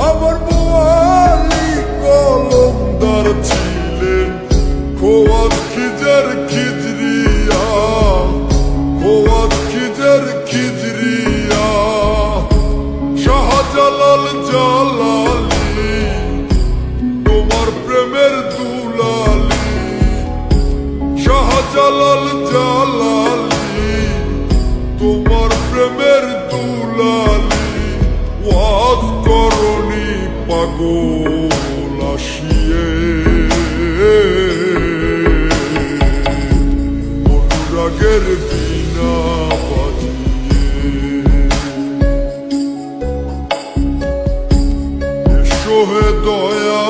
আমার বোয়ালি কলমদার ছিলেন খোয়াত Khizr খিজরিয়া, খোয়াত Khizr খিজরিয়া। Shahjalal জালালি তোমার প্রেমের দুলালি, শাহজালাল জালালি তোমার প্রেমের দুলালি। ওয়াজ করনি পাগল আসিয়ে, অনুরাগের বীণা বাজিয়ে। এসো হে দয়া